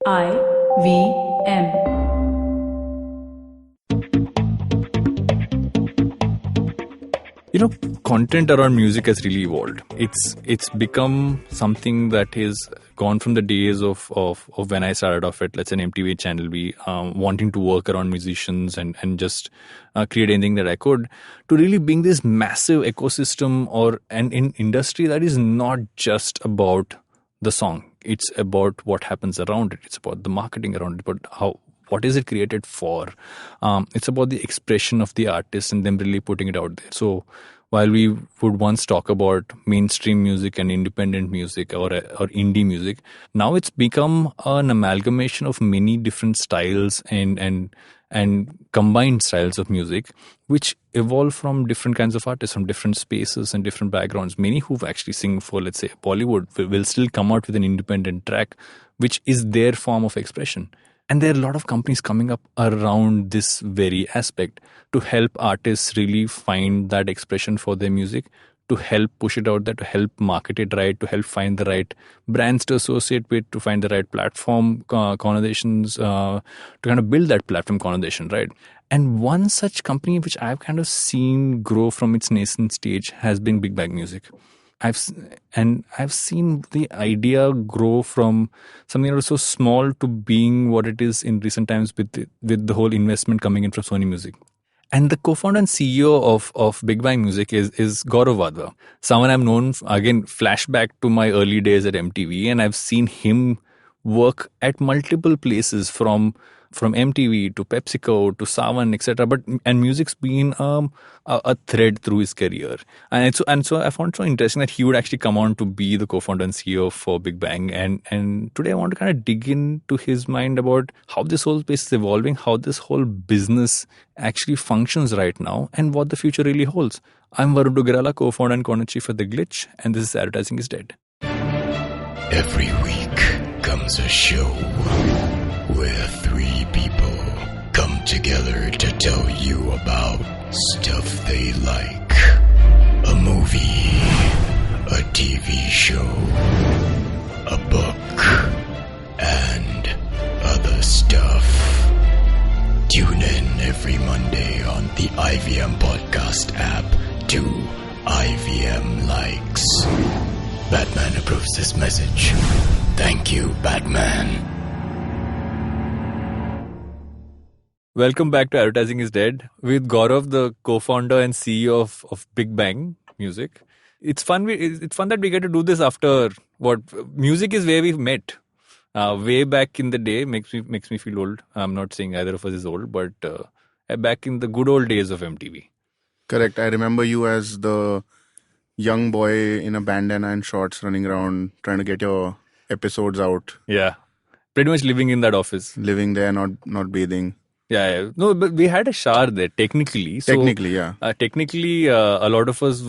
IVM. Content around music has really evolved. It's become something that is gone from the days of when I started off at, let's say, an MTV channel, wanting to work around musicians and just create anything that I could, to really being this massive ecosystem or an industry that is not just about the song. It's about what happens around it. It's about the marketing around it, but what is it created for? It's about the expression of the artist and them really putting it out there. So while we would once talk about mainstream music and independent music or indie music, now it's become an amalgamation of many different styles and combined styles of music, which evolve from different kinds of artists, from different spaces and different backgrounds. Many who've actually sing for, let's say, Bollywood will still come out with an independent track, which is their form of expression. And there are a lot of companies coming up around this very aspect to help artists really find that expression for their music, to help push it out there, to help market it right, to help find the right brands to associate with, to find the right platform connotations, to kind of build that platform connotation, right? And one such company which I've kind of seen grow from its nascent stage has been Big Bang Music. I've seen the idea grow from something that was so small to being what it is in recent times with the whole investment coming in from Sony Music. And the co-founder and CEO of Big Bang Music is Gaurav Wadhwa. Someone I've known, again, flashback to my early days at MTV, and I've seen him work at multiple places from MTV to PepsiCo to Savan, etc. And music's been a thread through his career, and so I found it so interesting that he would actually come on to be the co-founder and CEO for Big Bang. And today I want to kind of dig into his mind about how this whole space is evolving, how this whole business actually functions right now, and what the future really holds. I'm Varun Duggirala, co-founder and corner chief at The Glitch, and this is Advertising is Dead. Every week comes a show where three people come together to tell you about stuff they like. A movie, a TV show, a book, and other stuff. Tune in every Monday on the IVM podcast app to IVM Likes. Batman approves this message. Thank you, Batman. Welcome back to Advertising is Dead with Gaurav, the co-founder and CEO of Big Bang Music. It's fun that we get to do this after what music is where we've met. Way back in the day, makes me feel old. I'm not saying either of us is old, but back in the good old days of MTV. Correct. I remember you as the young boy in a bandana and shorts running around trying to get your episodes out. Yeah. Pretty much living in that office. Living there, not bathing. Yeah. No, but we had a shower there, technically. So, yeah. Technically, a lot of us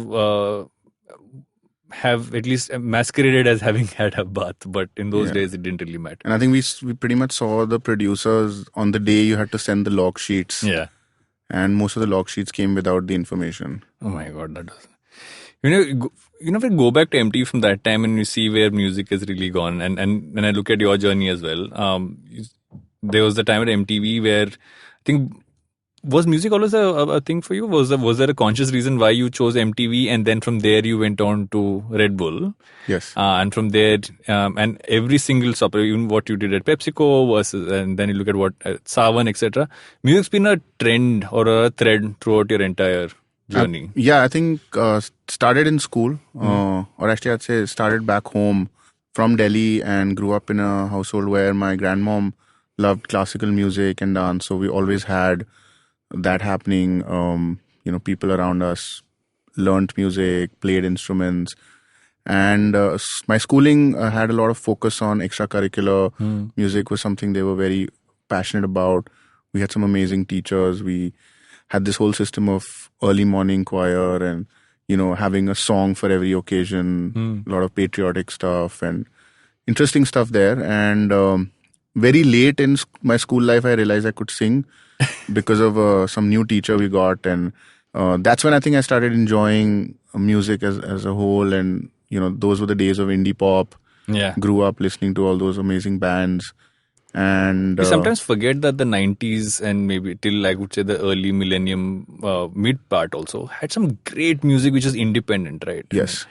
have at least masqueraded as having had a bath, but in those days it didn't really matter. And I think we pretty much saw the producers on the day you had to send the log sheets. Yeah. And most of the log sheets came without the information. Oh my God, that was... if you go back to MTV from that time and you see where music has really gone, and when I look at your journey as well, there was the time at MTV where I think, was music always a thing for you? Was there a conscious reason why you chose MTV, and then from there you went on to Red Bull? Yes. And from there, and every single stop, even what you did at PepsiCo versus, and then you look at what Savan, etc. Music's been a trend or a thread throughout your entire journey. I think started in school, or actually I'd say started back home from Delhi, and grew up in a household where my grandmom loved classical music and dance. So we always had that happening. People around us learnt music, played instruments. And my schooling had a lot of focus on extracurricular. Music was something they were very passionate about. We had some amazing teachers. We had this whole system of early morning choir and, having a song for every occasion, a lot of patriotic stuff and interesting stuff there. And very late in my school life, I realized I could sing because of some new teacher we got. And that's when I think I started enjoying music as a whole. And, those were the days of indie pop. Yeah. Grew up listening to all those amazing bands. And We sometimes forget that the 90s and maybe till I would say the early millennium mid part also had some great music which is independent, right? yes,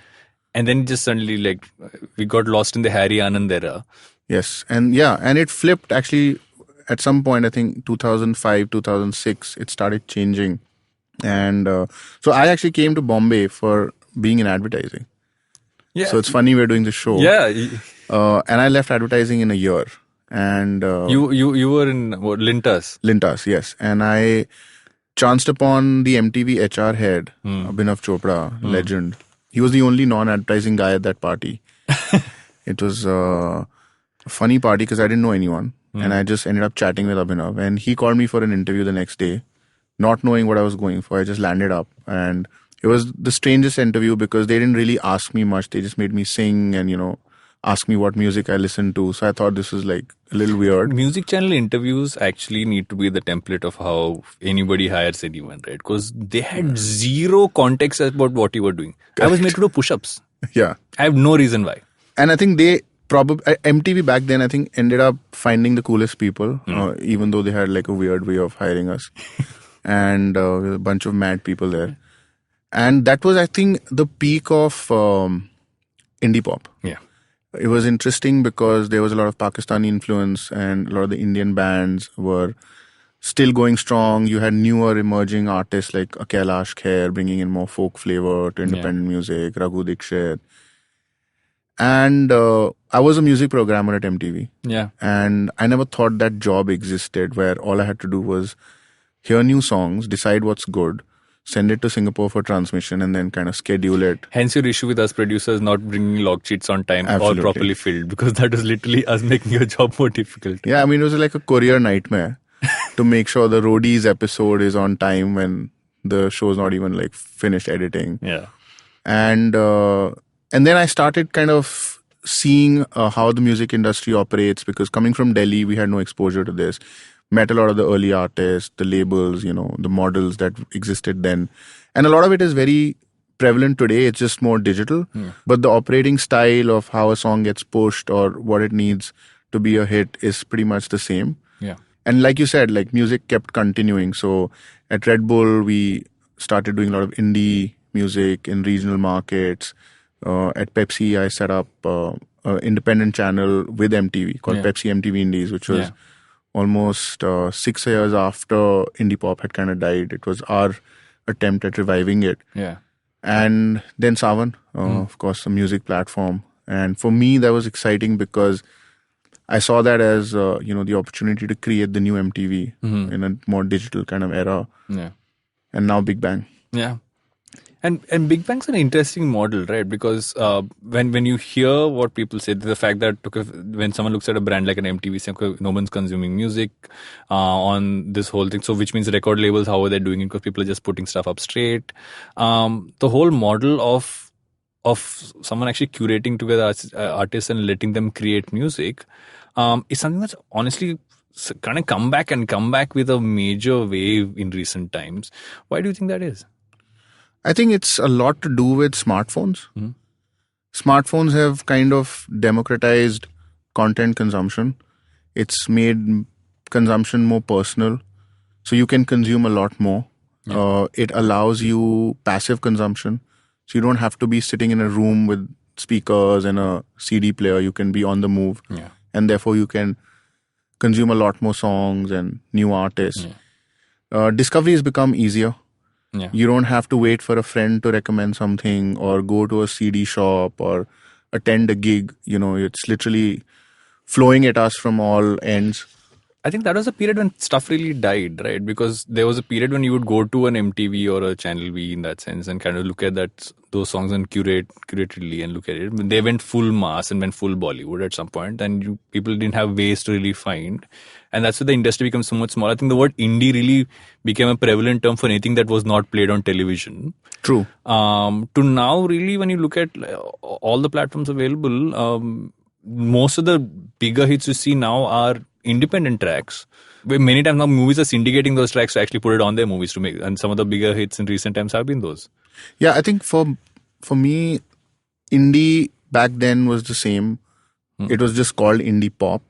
And then just suddenly like we got lost in the Harry Anand era. yes, and it flipped actually at some point. I think 2005, 2006, it started changing, and so I actually came to Bombay for being in advertising. Yeah. So it's funny we're doing the show. Yeah. And I left advertising in a year. And You were in what, Lintas. Lintas, yes. And I chanced upon the MTV HR head, Abhinav Chopra, legend. He was the only non-advertising guy at that party. It was a funny party because I didn't know anyone. And I just ended up chatting with Abhinav. And he called me for an interview the next day, not knowing what I was going for. I just landed up. And it was the strangest interview because they didn't really ask me much. They just made me sing and, ask me what music I listened to. So I thought this was like a little weird. Music channel interviews actually need to be the template of how anybody hires anyone, right? Because they had zero context about what you were doing. I was made to do push-ups. Yeah. I have no reason why. And I think they probably, MTV back then, I think ended up finding the coolest people, even though they had like a weird way of hiring us. And a bunch of mad people there. And that was, I think, the peak of indie pop. Yeah. It was interesting because there was a lot of Pakistani influence and a lot of the Indian bands were still going strong. You had newer emerging artists like Kailash Kher bringing in more folk flavor to independent music, Raghu Dikshit. And I was a music programmer at MTV. Yeah. And I never thought that job existed where all I had to do was hear new songs, decide what's good, send it to Singapore for transmission, and then kind of schedule it. Hence your issue with us producers not bringing log sheets on time Absolutely. or properly filled, because that was literally us making your job more difficult. Yeah, I mean, it was like a courier nightmare to make sure the Roadies episode is on time when the show's not even like finished editing. Yeah. And then I started kind of seeing how the music industry operates, because coming from Delhi, we had no exposure to this. Met a lot of the early artists, the labels, the models that existed then. And a lot of it is very prevalent today. It's just more digital. But the operating style of how a song gets pushed or what it needs to be a hit is pretty much the same. Yeah. And like you said, like music kept continuing. So at Red Bull, we started doing a lot of indie music in regional markets. At Pepsi, I set up an independent channel with MTV called Pepsi MTV Indies, which was almost 6 years after indie pop had kind of died. It was our attempt at reviving it. Yeah. And then Savan, of course, a music platform. And for me, that was exciting because I saw that as, the opportunity to create the new MTV in a more digital kind of era. Yeah. And now Big Bang. Yeah. And Big Bang's an interesting model, right? Because when you hear what people say, the fact that when someone looks at a brand like an MTV, saying, okay, no one's consuming music on this whole thing. So which means record labels, how are they doing it? Because people are just putting stuff up straight. The whole model of someone actually curating together artists and letting them create music is something that's honestly kind of come back with a major wave in recent times. Why do you think that is? I think it's a lot to do with smartphones. Smartphones have kind of democratized content consumption. It's made consumption more personal. So you can consume a lot more. It allows you passive consumption. So you don't have to be sitting in a room with speakers and a CD player. You can be on the move. Yeah. And therefore you can consume a lot more songs and new artists. Discovery has become easier. Yeah. You don't have to wait for a friend to recommend something or go to a CD shop or attend a gig. It's literally flowing at us from all ends. I think that was a period when stuff really died, right? Because there was a period when you would go to an MTV or a Channel V in that sense and kind of look at those songs and curatedly and look at it. They went full mass and went full Bollywood at some point, and people didn't have ways to really find. And that's where the industry becomes so much smaller. I think the word indie really became a prevalent term for anything that was not played on television. True. To now, really, when you look at all the platforms available, most of the bigger hits you see now are independent tracks. Many times now movies are syndicating those tracks to actually put it on their movies to make, and some of the bigger hits in recent times have been those. Yeah, I think for me, indie back then was the same. It was just called indie pop.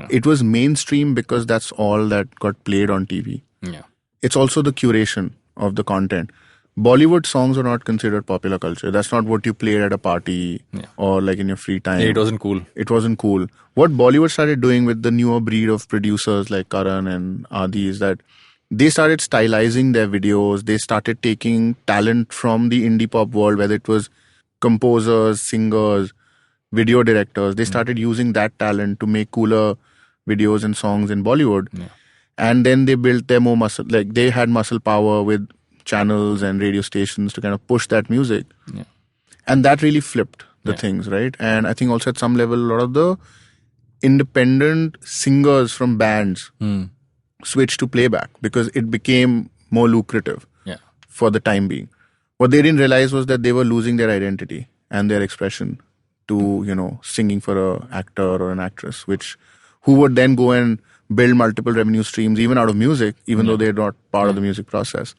It was mainstream because that's all that got played on TV. Yeah. It's also the curation of the content. Bollywood songs are not considered popular culture. That's not what you played at a party or like in your free time. Yeah, it wasn't cool. It wasn't cool. What Bollywood started doing with the newer breed of producers like Karan and Adi is that they started stylizing their videos. They started taking talent from the indie pop world, whether it was composers, singers, video directors. They started using that talent to make cooler videos and songs in Bollywood. Yeah. And then they built their more muscle, like they had muscle power with channels and radio stations to kind of push that music. Yeah. And that really flipped the things, right? And I think also at some level, a lot of the independent singers from bands switched to playback because it became more lucrative for the time being. What they didn't realize was that they were losing their identity and their expression to, you know, singing for an actor or an actress, who would then go and build multiple revenue streams, even out of music, even though they're not part of the music process.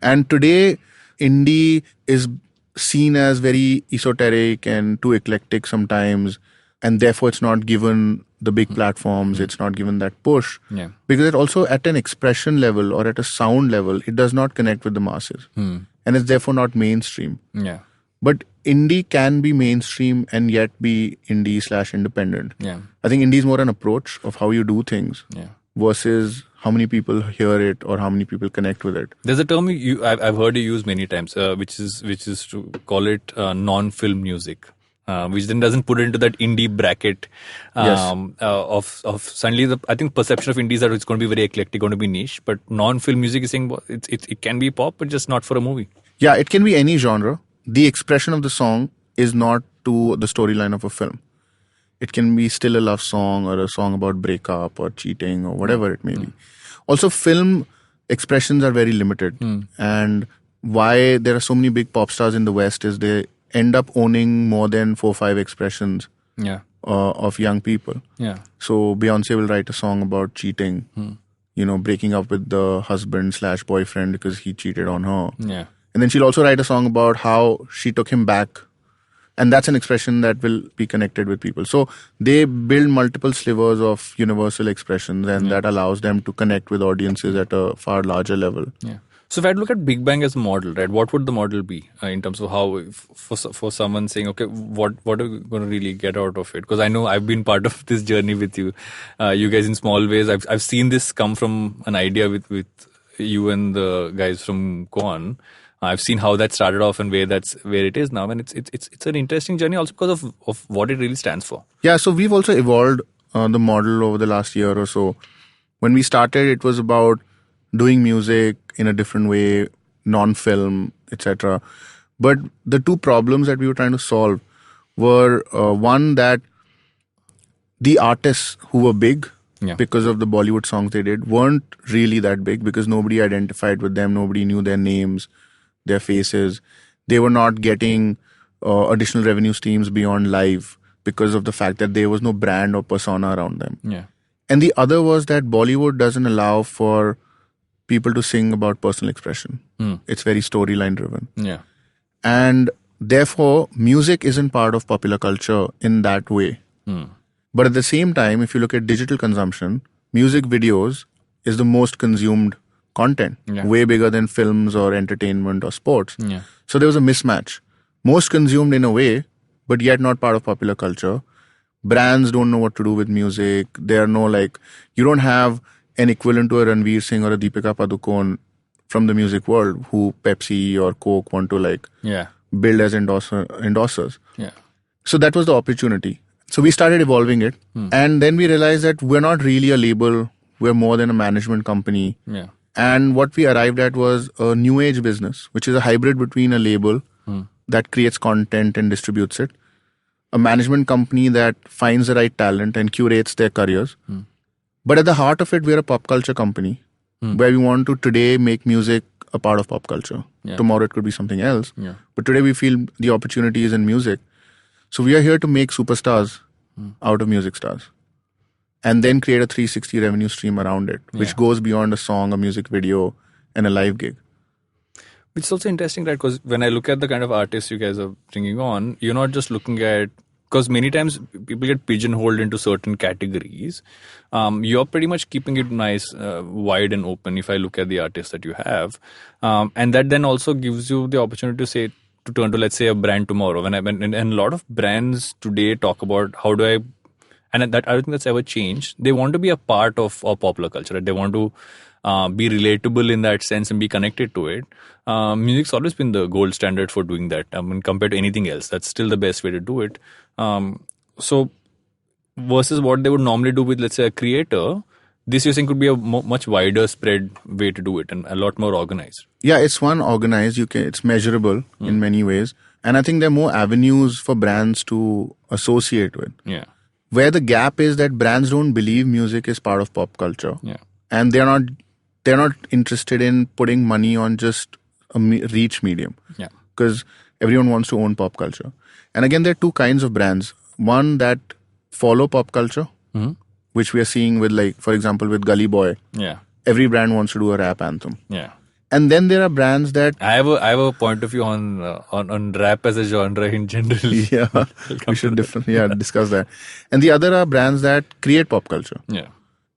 And today, indie is seen as very esoteric and too eclectic sometimes, and therefore it's not given the big platforms, it's not given that push. Yeah. Because it also at an expression level or at a sound level, it does not connect with the masses. And it's therefore not mainstream. Yeah. But indie can be mainstream and yet be indie/independent. Yeah. I think indie is more an approach of how you do things versus how many people hear it or how many people connect with it. There's a term I've heard you use many times, which is to call it non-film music, which then doesn't put it into that indie bracket of suddenly I think perception of indie is that it's going to be very eclectic, going to be niche, but non-film music is saying it can be pop, but just not for a movie. Yeah, it can be any genre. The expression of the song is not to the storyline of a film. It can be still a love song or a song about breakup or cheating or whatever it may be. Also, film expressions are very limited. And why there are so many big pop stars in the West is they end up owning more than 4 or 5 expressions of young people. Yeah. So Beyonce will write a song about cheating, you know, breaking up with the husband/boyfriend because he cheated on her. Yeah. And then she'll also write a song about how she took him back. And that's an expression that will be connected with people. So they build multiple slivers of universal expressions, and that allows them to connect with audiences at a far larger level. Yeah. So if I look at Big Bang as a model, right, what would the model be in terms of how, for someone saying, okay, what are we going to really get out of it? Because I know I've been part of this journey with you. You guys in small ways. I've seen this come from an idea with you and the guys from Quan. I've seen how that started off and where it is now, and it's an interesting journey also because of what it really stands for. Yeah, so we've also evolved the model over the last year or so. When we started, it was about doing music in a different way, non-film, etc. But the two problems that we were trying to solve were one, that the artists who were big because of the Bollywood songs they did weren't really that big because nobody identified with them, nobody knew their names, their faces. They were not getting additional revenue streams beyond live because of the fact that there was no brand or persona around them. Yeah. And the other was that Bollywood doesn't allow for people to sing about personal expression. It's very storyline driven. Yeah. And therefore, music isn't part of popular culture in that way. But at the same time, if you look at digital consumption, music videos is the most consumed content, way bigger than films or entertainment or sports. Yeah. So there was a mismatch. Most consumed in a way, but yet not part of popular culture. Brands don't know what to do with music. There are no you don't have an equivalent to a Ranveer Singh or a Deepika Padukone from the music world who Pepsi or Coke want to build as endorsers. Yeah. So that was the opportunity. So we started evolving it. And then we realized that we're not really a label. We're more than a management company. Yeah. And what we arrived at was a new age business, which is a hybrid between a label that creates content and distributes it, a management company that finds the right talent and curates their careers. But at the heart of it, we're a pop culture company where we want to today make music a part of pop culture. Tomorrow it could be something else. But today we feel the opportunity is in music. So we are here to make superstars out of music stars. And then create a 360 revenue stream around it, which goes beyond a song, a music video, and a live gig. Which is also interesting, right? Because when I look at the kind of artists you guys are bringing on, you're not just looking at because many times people get pigeonholed into certain categories. You're pretty much keeping it nice, wide and open. If I look at the artists that you have, and that then also gives you the opportunity to say to turn to, let's say, a brand tomorrow. And a lot of brands today talk about how do I. And that I don't think that's ever changed. They want to be a part of popular culture. Right? They want to be relatable in that sense and be connected to it. Music's always been the gold standard for doing that. I mean, compared to anything else, that's still the best way to do it. So versus what they would normally do with, let's say, a creator, this you're saying could be a much wider spread way to do it and a lot more organized. Yeah, it's organized. It's measurable in many ways. And I think there are more avenues for brands to associate with. Yeah. Where the gap is that brands don't believe music is part of pop culture. Yeah. And they're not interested in putting money on just a reach medium. Yeah. Because everyone wants to own pop culture. And again, there are two kinds of brands. One that follow pop culture, which we are seeing with, like, for example, with Gully Boy. Yeah. Every brand wants to do a rap anthem. Yeah. And then there are brands that I have a point of view on rap as a genre in general. yeah, we should discuss that. And the other are brands that create pop culture. Yeah.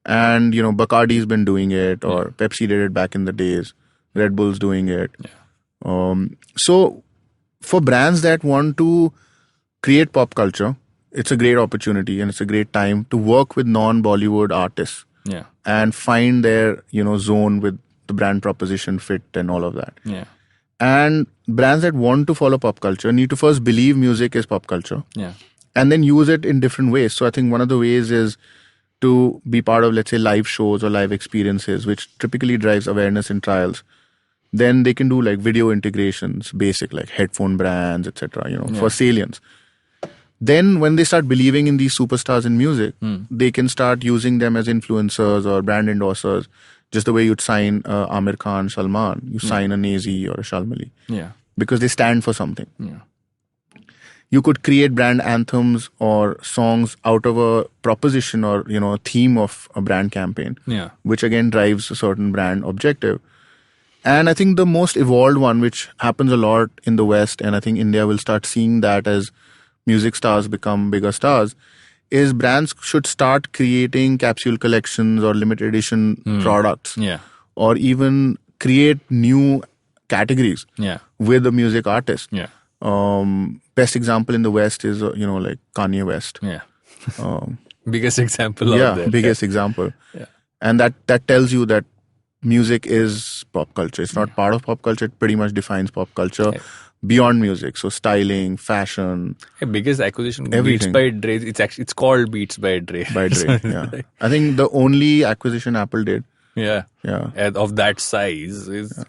And Bacardi's been doing it, or Pepsi did it back in the days. Red Bull's doing it. Yeah. So for brands that want to create pop culture, it's a great opportunity and it's a great time to work with non-Bollywood artists. Yeah. And find their zone with the brand proposition fit and all of that. Yeah. And brands that want to follow pop culture need to first believe music is pop culture. Yeah. And then use it in different ways. So I think one of the ways is to be part of, let's say, live shows or live experiences, which typically drives awareness in trials. Then they can do like video integrations, basic like headphone brands, etc. For salience. Then when they start believing in these superstars in music, they can start using them as influencers or brand endorsers. Just the way you'd sign Amir Khan, Salman, you sign a Nazi or a Shalmali. Yeah. Because they stand for something. Yeah. You could create brand anthems or songs out of a proposition or, a theme of a brand campaign. Yeah. Which again drives a certain brand objective. And I think the most evolved one, which happens a lot in the West, and I think India will start seeing that as music stars become bigger stars, is brands should start creating capsule collections or limited edition products. Yeah. Or even create new categories with a music artist. Yeah. Best example in the West is, like Kanye West. Yeah. Biggest example of that. Biggest example. Yeah. And that tells you that music is pop culture. It's not part of pop culture. It pretty much defines pop culture. Yeah. Beyond music, so styling, fashion. Biggest acquisition, everything. Beats by Dre. It's called Beats by Dre. By Dre, yeah. I think the only acquisition Apple did. Yeah. Of that size is,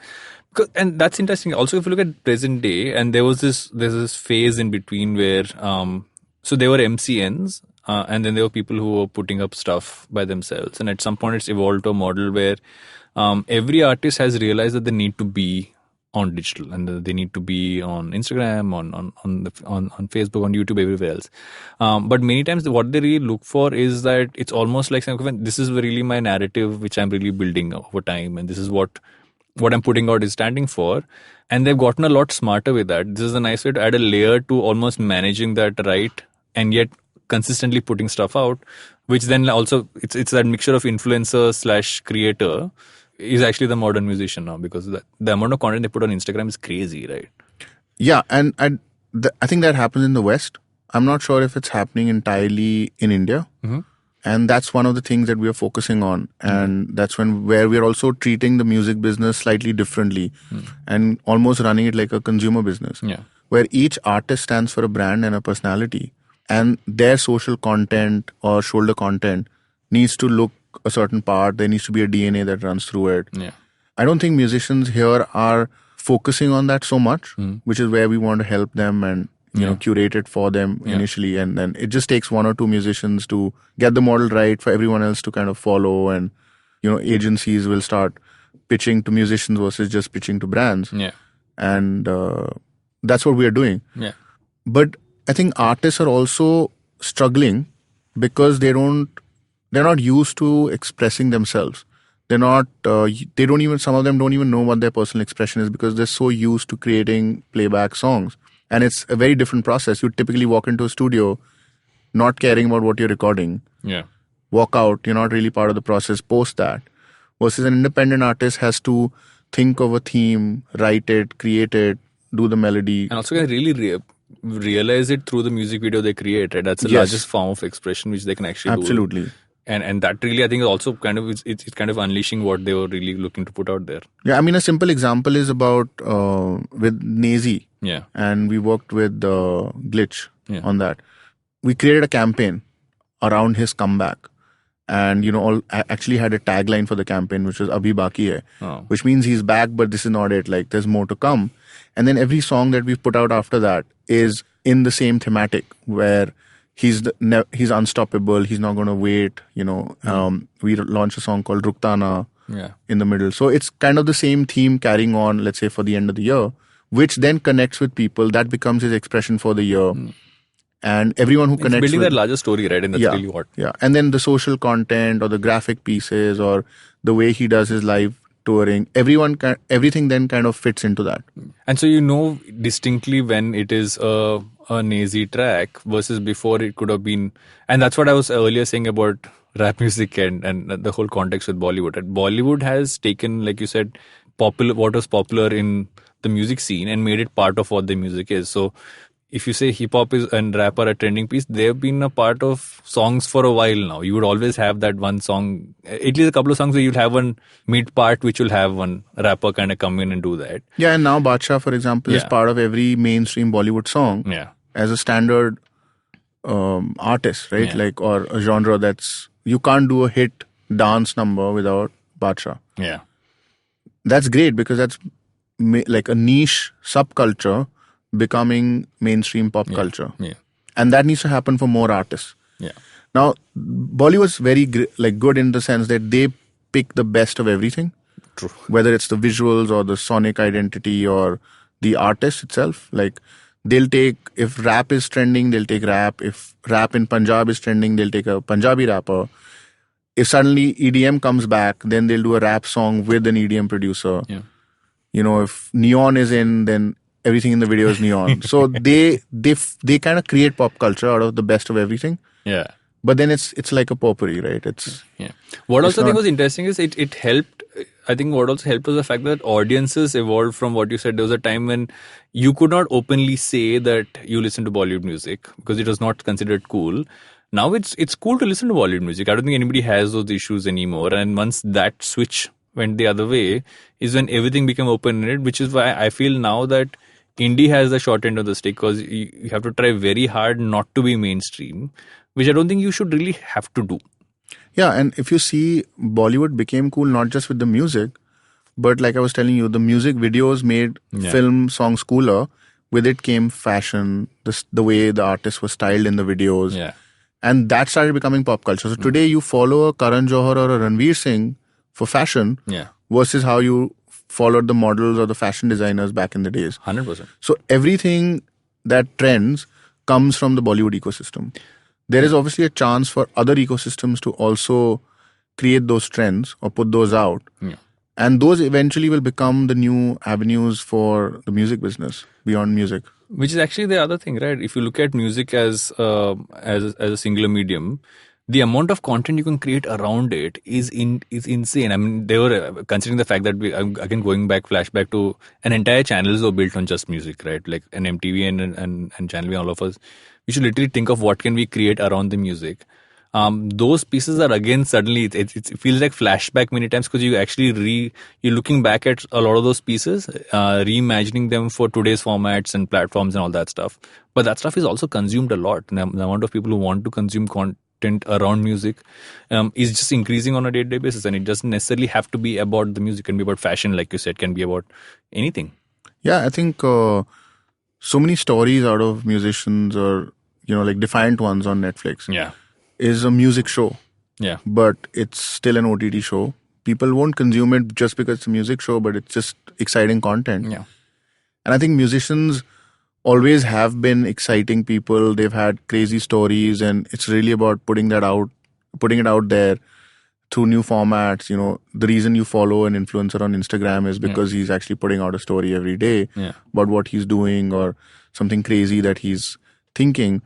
and that's interesting. Also, if you look at present day, and there's this phase in between where, so there were MCNs, and then there were people who were putting up stuff by themselves, and at some point it's evolved to a model where, every artist has realized that they need to be on digital, and they need to be on Instagram, on Facebook, on YouTube, everywhere else. But many times what they really look for is that it's almost like this is really my narrative, which I'm really building over time, and this is what I'm putting out is standing for. And they've gotten a lot smarter with that. This is a nice way to add a layer to almost managing that right, and yet consistently putting stuff out, which then also it's that mixture of influencer / creator is actually the modern musician now, because the amount of content they put on Instagram is crazy, right? Yeah, and I think that happens in the West. I'm not sure if it's happening entirely in India. Mm-hmm. And that's one of the things that we are focusing on. And that's where we're also treating the music business slightly differently and almost running it like a consumer business. Yeah. Where each artist stands for a brand and a personality. And their social content or shoulder content needs to look a certain part. There needs to be a DNA that runs through it. Yeah. I don't think musicians here are focusing on that so much, which is where we want to help them and curate it for them initially. And then it just takes one or two musicians to get the model right for everyone else to kind of follow. And, agencies will start pitching to musicians versus just pitching to brands. Yeah. And that's what we are doing. Yeah. But I think artists are also struggling because they're not used to expressing themselves. Some of them don't even know what their personal expression is because they're so used to creating playback songs. And it's a very different process. You typically walk into a studio not caring about what you're recording. Yeah. Walk out, you're not really part of the process, post that. Versus an independent artist has to think of a theme, write it, create it, do the melody. And also can really realize it through the music video they create, right? That's the Yes. largest form of expression which they can actually do. Absolutely. And that really, I think, is also kind of it's kind of unleashing what they were really looking to put out there. Yeah, I mean, a simple example is about with Nazy. Yeah. And we worked with Glitch Yeah. on that. We created a campaign around his comeback. And, actually had a tagline for the campaign, which was Abhi Baki Hai, Oh. which means he's back, but this is not it. Like, there's more to come. And then every song that we've put out after that is in the same thematic, where he's unstoppable. He's not going to wait. We launched a song called Ruktana in the middle. So it's kind of the same theme carrying on, let's say, for the end of the year, which then connects with people. That becomes his expression for the year. And everyone who It's connects building with that larger story, right? And that's really what. Yeah. And then the social content or the graphic pieces or the way he does his live touring, everything then kind of fits into that. And so distinctly when it is a Nazy track versus before it could have been, and that's what I was earlier saying about rap music and the whole context with Bollywood. Right? Bollywood has taken, like you said, what was popular in the music scene and made it part of what the music is. So if you say hip hop and rap are a trending piece, they've been a part of songs for a while now. You would always have that one song, at least a couple of songs where you'll have one mid part which will have one rapper kind of come in and do that. Yeah, and now Badshah, for example, is part of every mainstream Bollywood song as a standard artist, right? Yeah. Or a genre you can't do a hit dance number without Badshah. Yeah. That's great because that's like a niche subculture becoming mainstream pop culture. Yeah. And that needs to happen for more artists. Yeah. Now, Bollywood's very good in the sense that they pick the best of everything. True. Whether it's the visuals or the sonic identity or the artist itself. Like, they'll take, if rap is trending, they'll take rap. If rap in Punjab is trending, they'll take a Punjabi rapper. If suddenly EDM comes back, then they'll do a rap song with an EDM producer. Yeah. If neon is in, then everything in the video is neon. So they kind of create pop culture out of the best of everything. Yeah. But then it's like a potpourri, right? What also I think was interesting is it helped. I think what also helped was the fact that audiences evolved from what you said. There was a time when you could not openly say that you listen to Bollywood music because it was not considered cool. Now it's cool to listen to Bollywood music. I don't think anybody has those issues anymore. And once that switch went the other way is when everything became open-ended, which is why I feel now that indie has the short end of the stick because you have to try very hard not to be mainstream, which I don't think you should really have to do. Yeah, and if you see, Bollywood became cool not just with the music, but like I was telling you, the music videos made film songs cooler. With it came fashion, the way the artist was styled in the videos. Yeah. And that started becoming pop culture. So today you follow a Karan Johar or a Ranveer Singh for fashion versus how you followed the models or the fashion designers back in the days. 100%. So everything that trends comes from the Bollywood ecosystem. There is obviously a chance for other ecosystems to also create those trends or put those out. Yeah. And those eventually will become the new avenues for the music business beyond music. Which is actually the other thing, right? If you look at music as a singular medium, the amount of content you can create around it is insane. I mean, they were considering the fact that again going flashback to an entire channels were built on just music, right? Like an MTV and Channel V, all of us. We should literally think of what can we create around the music. Those pieces are again suddenly it feels like flashback many times because you actually you're looking back at a lot of those pieces, reimagining them for today's formats and platforms and all that stuff. But that stuff is also consumed a lot. The amount of people who want to consume content around music is just increasing on a day-to-day basis, and it doesn't necessarily have to be about the music. It can be about fashion, like you said, can be about anything. Yeah, I think so many stories out of musicians or like Defiant Ones on Netflix. Yeah. Is a music show. Yeah. But it's still an OTT show. People won't consume it just because it's a music show, but it's just exciting content. Yeah. And I think musicians always have been exciting people. They've had crazy stories, and it's really about putting it out there through new formats. The reason you follow an influencer on Instagram is because he's actually putting out a story every day about what he's doing or something crazy that he's thinking.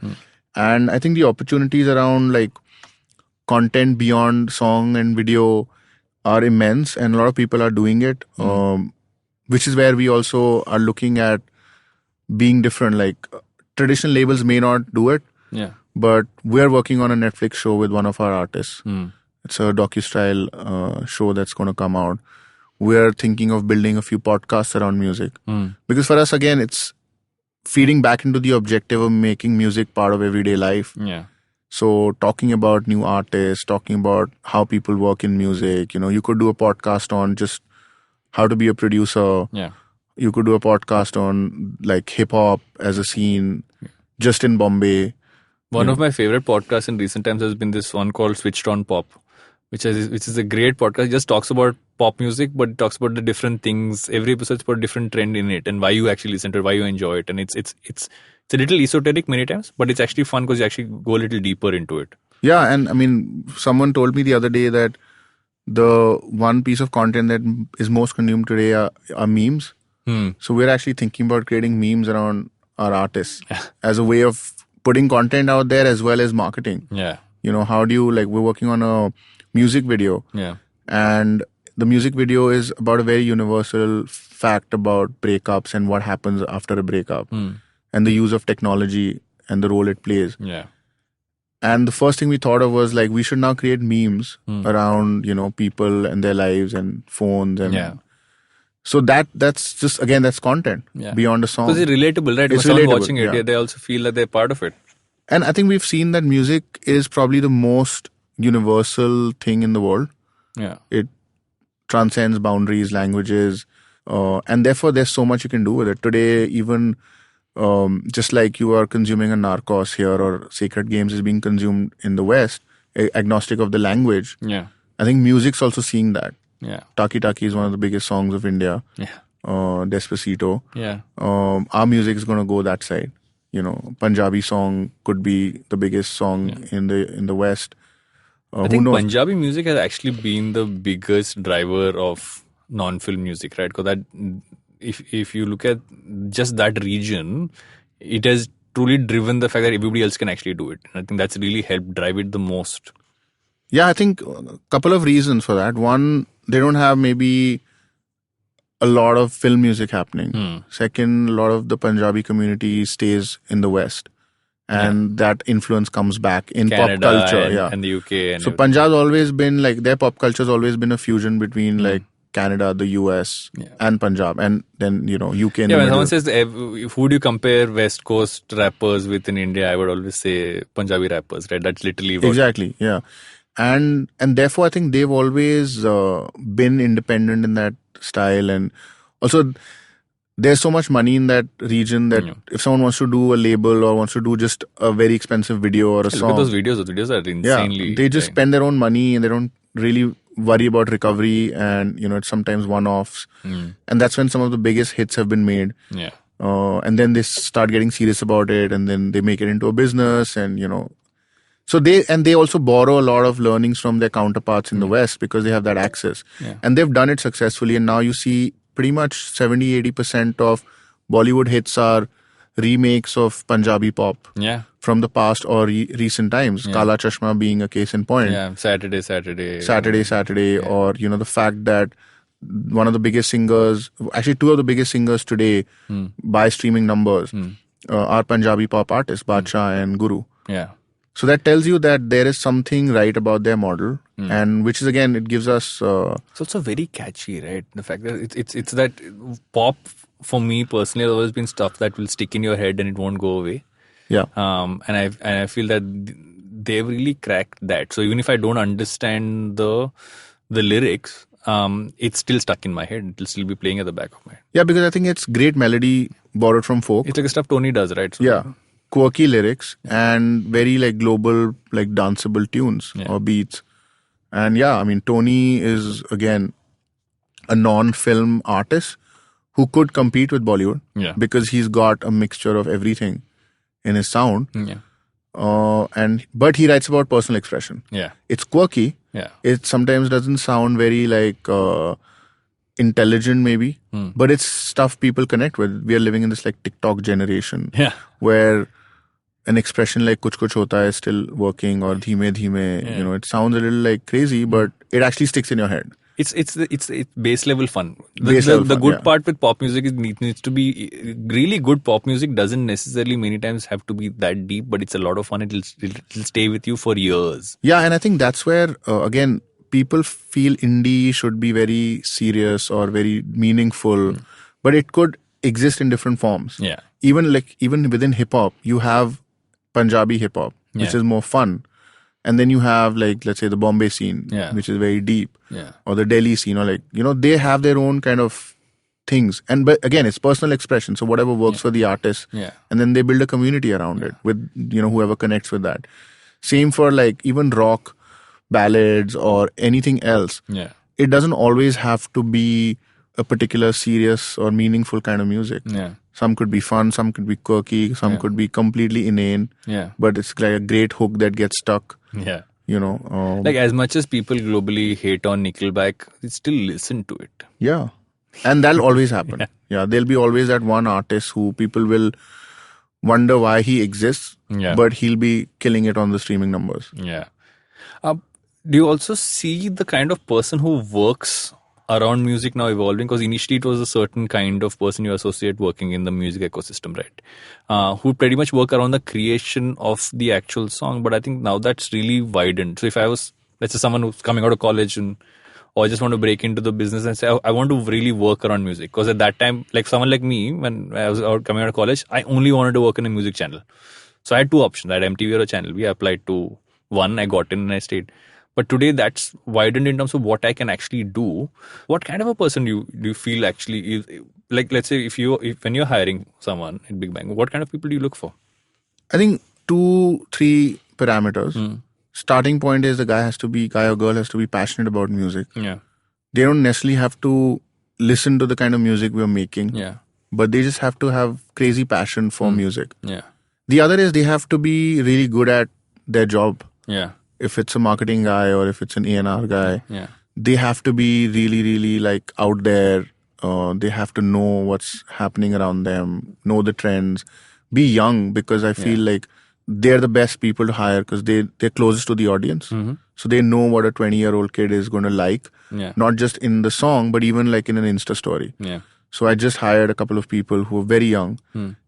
And I think the opportunities around like content beyond song and video are immense, and a lot of people are doing it, which is where we also are looking at being different. Like traditional labels may not do it, Yeah. but we're working on a Netflix show with one of our artists. It's a docu-style show that's going to come out. We're thinking of building a few podcasts around music. Because for us, again, it's feeding back into the objective of making music part of everyday life. Yeah. So talking about new artists, talking about how people work in music, you could do a podcast on just how to be a producer. Yeah. You could do a podcast on like hip hop as a scene just in Bombay. One of my favorite podcasts in recent times has been this one called Switched on Pop, which is a great podcast. It just talks about pop music, but it talks about the different things. Every episode's got a different trend in it and why you actually listen to it, why you enjoy it. And it's a little esoteric many times, but it's actually fun because you actually go a little deeper into it. Yeah, and I mean, someone told me the other day that the one piece of content that is most consumed today are memes. So we're actually thinking about creating memes around our artists as a way of putting content out there as well as marketing. Yeah. How do you, like, we're working on a music video. Yeah. And the music video is about a very universal fact about breakups and what happens after a breakup and the use of technology and the role it plays. Yeah. And the first thing we thought of was like, we should now create memes around, people and their lives and phones. And so that's just, again, that's content beyond a song. Because it's relatable, right? It's When someone relatable, watching it, they also feel that they're part of it. And I think we've seen that music is probably the most universal thing in the world. Yeah. It transcends boundaries, languages, and therefore there's so much you can do with it. Today, even just like you are consuming a Narcos here or Sacred Games is being consumed in the West, agnostic of the language. Yeah. I think music's also seeing that. Yeah. Taki Taki is one of the biggest songs of India. Yeah. Despacito. Yeah. Our music is going to go that side. Punjabi song could be the biggest song in the West. I think Punjabi music has actually been the biggest driver of non-film music, right? Because that, if you look at just that region, it has truly driven the fact that everybody else can actually do it. And I think that's really helped drive it the most. Yeah, I think a couple of reasons for that. One, they don't have maybe a lot of film music happening. Second, a lot of the Punjabi community stays in the West. And that influence comes back in Canada pop culture. And the UK. And so Punjab's always been like, their pop culture's always been a fusion between like Canada, the US, and Punjab. And then, UK in the when middle. someone says, who would you compare West Coast rappers with in India? I would always say Punjabi rappers, right? That's literally what... Exactly, yeah. And therefore, I think they've always been independent in that style. And also, there's so much money in that region that if someone wants to do a label or wants to do just a very expensive video or a song... Look at those videos. The videos are insanely... Yeah, they just spend their own money and they don't really worry about recovery, and, it's sometimes one-offs. And that's when some of the biggest hits have been made. Yeah. And then they start getting serious about it, and then they make it into a business, and, So they also borrow a lot of learnings from their counterparts in the West because they have that access. Yeah. And they've done it successfully. And now you see pretty much 70-80% of Bollywood hits are remakes of Punjabi pop from the past or recent times. Kala Chashma being a case in point. Yeah, Saturday. Or, the fact that one of the biggest singers, actually two of the biggest singers today by streaming numbers are Punjabi pop artists, Badshah and Guru. Yeah. So that tells you that there is something right about their model, and which is, again, it gives us... So it's also very catchy, right? The fact that it's that pop, for me personally, has always been stuff that will stick in your head and it won't go away. Yeah. And I feel that they've really cracked that. So even if I don't understand the lyrics, it's still stuck in my head. It'll still be playing at the back of my head. Yeah, because I think it's great melody borrowed from folk. It's like the stuff Tony does, right? So, yeah. Quirky lyrics and very like global, like danceable tunes or beats. And Tony is, again, a non-film artist who could compete with Bollywood because he's got a mixture of everything in his sound. But he writes about personal expression. Yeah. It's quirky. Yeah. It sometimes doesn't sound very like intelligent maybe, but it's stuff people connect with. We are living in this like TikTok generation where an expression like kuch kuch hota hai is still working, or dhime dhime, it sounds a little like crazy, but it actually sticks in your head. It's base level fun. The Fun, good yeah. part with pop music is needs to be really good. Pop music doesn't necessarily many times have to be that deep, but it's a lot of fun. It'll stay with you for years. Yeah, and I think that's where again people feel indie should be very serious or very meaningful, but it could exist in different forms. Yeah. Even within hip hop, you have Punjabi hip hop, which Yeah. is more fun. And then you have, like, let's say the Bombay scene, Yeah. which is very deep. Yeah. Or the Delhi scene, or they have their own kind of things. But again, it's personal expression. So whatever works for the artist. Yeah. And then they build a community around it with, whoever connects with that. Same for like even rock, ballads, or anything else. Yeah. It doesn't always have to be a particular serious or meaningful kind of music. Yeah. Some could be fun, some could be quirky, some could be completely inane. Yeah. But it's like a great hook that gets stuck. Yeah. Like as much as people globally hate on Nickelback, they still listen to it. Yeah. And that'll always happen. Yeah. There'll be always that one artist who people will wonder why he exists, but he'll be killing it on the streaming numbers. Yeah. Do you also see the kind of person who works around music now evolving? Because initially it was a certain kind of person you associate working in the music ecosystem, right? Who pretty much work around the creation of the actual song. But I think now that's really widened. So if I was, let's say, someone who's coming out of college or just want to break into the business and say, I want to really work around music. Because at that time, like someone like me, when I was coming out of college, I only wanted to work in a music channel. So I had two options. I had MTV or a channel. We applied to one, I got in and I stayed. But today that's widened in terms of what I can actually do. What kind of a person do you feel actually is, like, let's say when you're hiring someone at Big Bang, what kind of people do you look for? I think 2-3 parameters. Starting point is guy or girl has to be passionate about music. Yeah. They don't necessarily have to listen to the kind of music we're making. Yeah. But they just have to have crazy passion for music. Yeah. The other is they have to be really good at their job. Yeah. If it's a marketing guy or if it's an A&R guy, they have to be really, really like out there. They have to know what's happening around them, know the trends, be young, because I feel like they're the best people to hire because they're closest to the audience. So they know what a 20-year-old kid is going to like, not just in the song, but even like in an Insta story. Yeah. So I just hired a couple of people who are very young.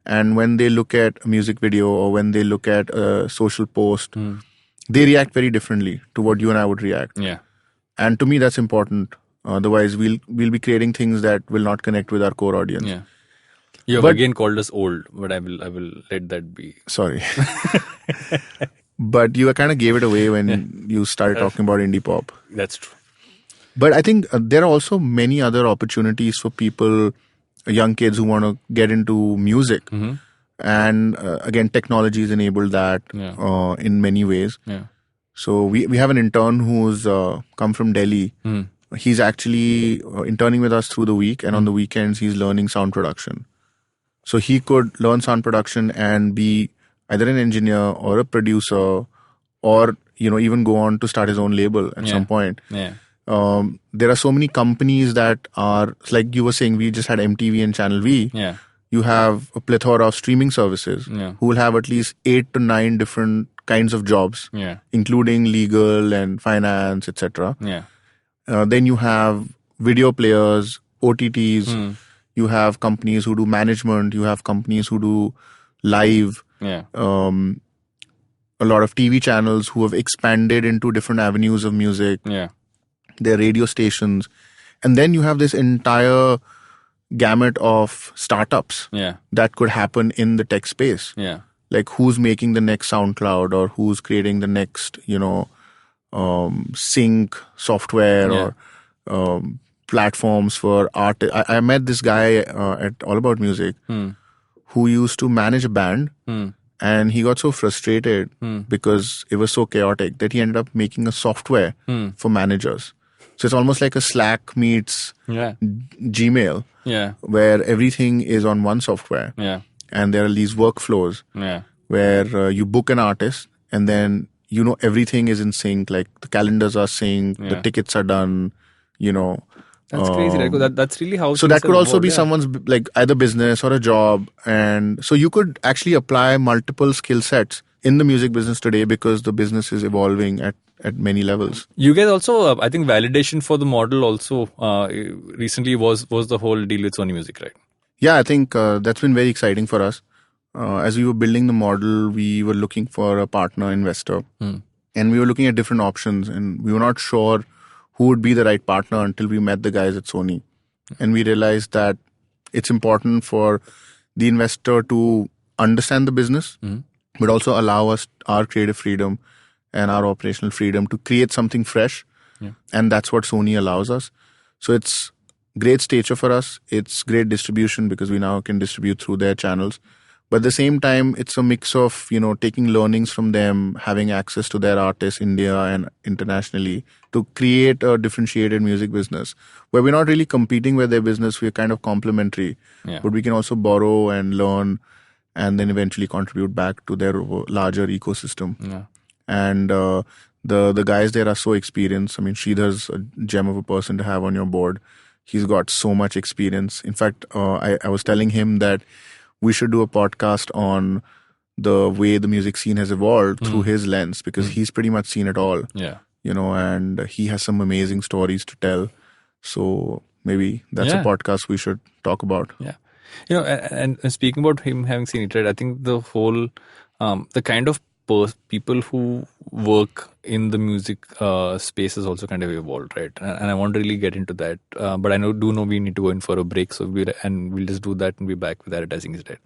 And when they look at a music video or when they look at a social post, they react very differently to what you and I would react. Yeah. And to me, that's important. Otherwise, we'll be creating things that will not connect with our core audience. Yeah. You have again called us old, but I will let that be. Sorry. But you kind of gave it away when you started talking about indie pop. That's true. But I think there are also many other opportunities for people, young kids who want to get into music. And again, technology has enabled that in many ways. Yeah. So we have an intern who's come from Delhi. He's actually interning with us through the week, and on the weekends he's learning sound production. So he could learn sound production and be either an engineer or a producer, or even go on to start his own label at some point. Yeah. There are so many companies that are, like you were saying, we just had MTV and Channel V. Yeah. You have a plethora of streaming services who will have at least 8 to 9 different kinds of jobs, including legal and finance, etc. Yeah. Then you have video players, OTTs. You have companies who do management. You have companies who do live. Yeah. A lot of TV channels who have expanded into different avenues of music. Yeah. Their radio stations. And then you have this entire gamut of startups that could happen in the tech space. Yeah. Like who's making the next SoundCloud, or who's creating the next, sync software or platforms for art. I met this guy at All About Music who used to manage a band, and he got so frustrated because it was so chaotic that he ended up making a software for managers. So it's almost like a Slack meets Gmail, where everything is on one software. Yeah. And there are these workflows where you book an artist, and then everything is in sync. Like the calendars are synced, the tickets are done, That's crazy, right? 'Cause that's really how. So things that could have also evolved, be yeah. someone's like either business or a job, and so you could actually apply multiple skill sets in the music business today because the business is evolving at many levels. You guys also, I think, validation for the model also recently was the whole deal with Sony Music, right? Yeah, I think that's been very exciting for us. As we were building the model, we were looking for a partner investor, and we were looking at different options, and we were not sure who would be the right partner until we met the guys at Sony. And we realized that it's important for the investor to understand the business, but also allow us our creative freedom and our operational freedom to create something fresh. And that's what Sony allows us. So it's great stature for us. It's great distribution because we now can distribute through their channels. But at the same time, it's a mix of, taking learnings from them, having access to their artists, India and internationally, to create a differentiated music business where we're not really competing with their business. We're kind of complementary, but we can also borrow and learn and then eventually contribute back to their larger ecosystem. And the guys there are so experienced. I mean, Sridhar's a gem of a person to have on your board. He's got so much experience. In fact, I was telling him that we should do a podcast on the way the music scene has evolved through his lens because he's pretty much seen it all. And he has some amazing stories to tell. So maybe that's a podcast we should talk about. And speaking about him having seen it, right? I think the whole, the kind of people who work in the music space has also kind of evolved, right? And I want to really get into that. But I do know we need to go in for a break. So we'll just do that and be back with Advertising is Dead.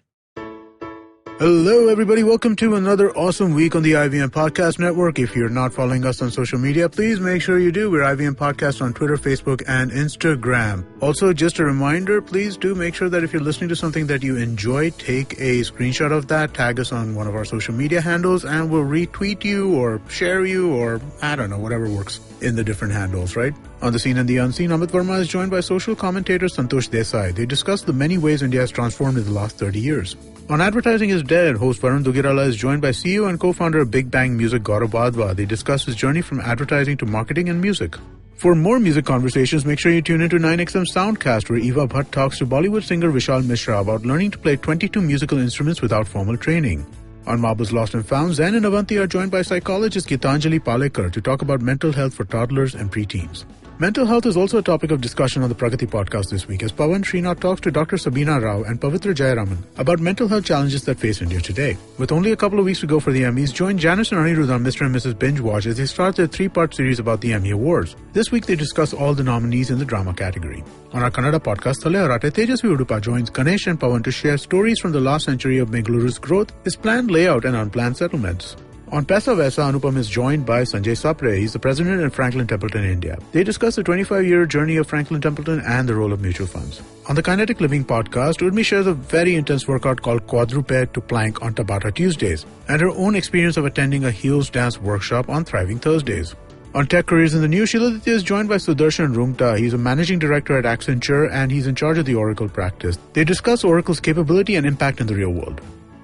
Hello, everybody. Welcome to another awesome week on the IVM Podcast Network. If you're not following us on social media, please make sure you do. We're IVM Podcast on Twitter, Facebook, and Instagram. Also, just a reminder, please do make sure that if you're listening to something that you enjoy, take a screenshot of that, tag us on one of our social media handles, and we'll retweet you or share you or, I don't know, whatever works in the different handles, right? On the Scene and the Unseen, Amit Verma is joined by social commentator Santosh Desai. They discuss the many ways India has transformed in the last 30 years. On Advertising is Dead, host Varun Duggirala is joined by CEO and co-founder of Big Bang Music, Gaurav Wadhwa. They discuss his journey from advertising to marketing and music. For more music conversations, make sure you tune into 9XM Soundcast, where Eva Bhatt talks to Bollywood singer Vishal Mishra about learning to play 22 musical instruments without formal training. On Marbles Lost and Found, Zen and Avanti are joined by psychologist Gitanjali Palekar to talk about mental health for toddlers and preteens. Mental health is also a topic of discussion on the Pragati podcast this week as Pawan Srinath talks to Dr. Sabina Rao and Pavitra Jayaraman about mental health challenges that face India today. With only a couple of weeks to go for the Emmys, join Janice and Anirudh on Mr. and Mrs. Binge Watch as they start their 3-part series about the Emmy Awards. This week they discuss all the nominees in the drama category. On our Kannada podcast, Thale Harate, Tejasvi Udupa joins Ganesh and Pawan to share stories from the last century of Bengaluru's growth, its planned layout and unplanned settlements. On Pesa Vesa, Anupam is joined by Sanjay Sapre. He's the president at Franklin Templeton India. They discuss the 25-year journey of Franklin Templeton and the role of mutual funds. On the Kinetic Living podcast, Urmi shares a very intense workout called Quadruped to Plank on Tabata Tuesdays and her own experience of attending a heels dance workshop on Thriving Thursdays. On Tech Careers in the News, Shiladitya is joined by Sudarshan Rungta. He's a managing director at Accenture and he's in charge of the Oracle practice. They discuss Oracle's capability and impact in the real world.